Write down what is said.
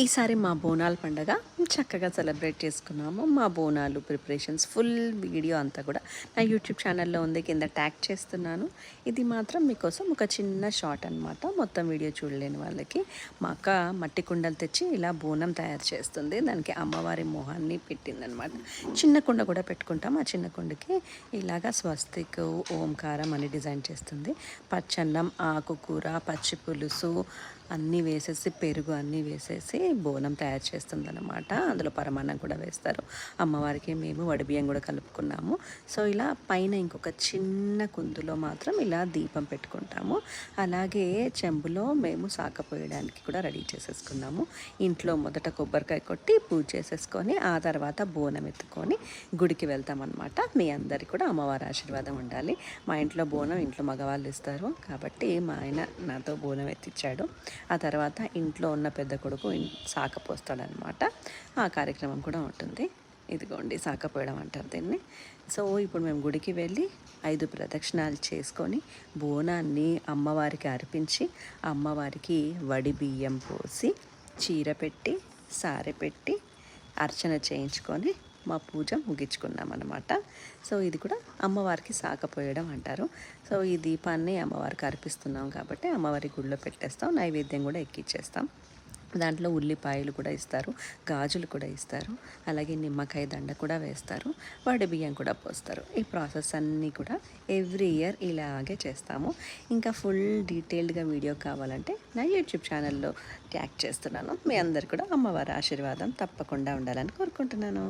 ఈసారి మా బోనాల పండగ చక్కగా సెలబ్రేట్ చేసుకున్నాము. మా బోనాలు ప్రిపరేషన్స్ ఫుల్ వీడియో అంతా కూడా నా యూట్యూబ్ ఛానల్లో ఉంది, కింద ట్యాగ్ చేస్తున్నాను. ఇది మాత్రం మీకోసం ఒక చిన్న షార్ట్ అనమాట. మొత్తం వీడియో చూడలేని వాళ్ళకి. మా అక్క మట్టి కుండలు తెచ్చి ఇలా బోనం తయారు చేస్తుంది. దానికి అమ్మవారి మొహాన్ని పెట్టిందనమాట. చిన్న కుండ కూడా పెట్టుకుంటాం. ఆ చిన్న కుండకి ఇలాగా స్వస్తిక్, ఓంకారం అని డిజైన్ చేస్తుంది. పచ్చన్నం, ఆకుకూర, పచ్చి పులుసు అన్నీ వేసేసి, పెరుగు అన్నీ వేసేసి బోనం తయారు చేస్తుందన్నమాట. అందులో పరమాన్నం కూడా వేస్తారు. అమ్మవారికి మేము వడిబియ్యం కూడా కలుపుకున్నాము. సో ఇలా పైన ఇంకొక చిన్న కుందులో మాత్రం ఇలా దీపం పెట్టుకుంటాము. అలాగే చెంబులో మేము సాకపోయడానికి కూడా రెడీ చేసేసుకున్నాము. ఇంట్లో మొదట కొబ్బరికాయ కొట్టి పూజ చేసేసుకొని ఆ తర్వాత బోనం ఎత్తుకొని గుడికి వెళ్తామన్నమాట. మీ అందరికీ కూడా అమ్మవారి ఆశీర్వాదం ఉండాలి. మా ఇంట్లో బోనం ఇంట్లో మగవాళ్ళు ఇస్తారు కాబట్టి మా ఆయన నాతో బోనం ఎత్తిచ్చాడు. ఆ తర్వాత ఇంట్లో ఉన్న పెద్ద కొడుకు సాకపోస్తాడనమాట. ఆ కార్యక్రమం కూడా ఉంటుంది. ఇదిగోండి సాకపోయడం అంటారు దీన్ని. సో ఇప్పుడు మేము గుడికి వెళ్ళి 5 ప్రదక్షిణాలు చేసుకొని బోనాన్ని అమ్మవారికి అర్పించి అమ్మవారికి వడి బియ్యం పోసి చీర పెట్టి సారె పెట్టి అర్చన చేయించుకొని మా పూజ ముగించుకున్నాం అనమాట. సో ఇది కూడా అమ్మవారికి సాకపోయడం అంటారు. సో ఈ దీపాన్ని అమ్మవారికి అర్పిస్తున్నాం కాబట్టి అమ్మవారి గుడిలో పెట్టేస్తాం. నైవేద్యం కూడా ఎక్కిచ్చేస్తాం. దాంట్లో ఉల్లిపాయలు కూడా ఇస్తారు, గాజులు కూడా ఇస్తారు, అలాగే నిమ్మకాయ దండ కూడా వేస్తారు, వడి బియ్యం కూడా పోస్తారు. ఈ ప్రాసెస్ అన్నీ కూడా ఎవ్రీ ఇయర్ ఇలాగే చేస్తాము. ఇంకా ఫుల్ డీటెయిల్డ్గా వీడియో కావాలంటే నా యూట్యూబ్ ఛానల్లో ట్యాగ్ చేస్తున్నాను. మీ అందరు కూడా అమ్మవారి ఆశీర్వాదం తప్పకుండా ఉండాలని కోరుకుంటున్నాను.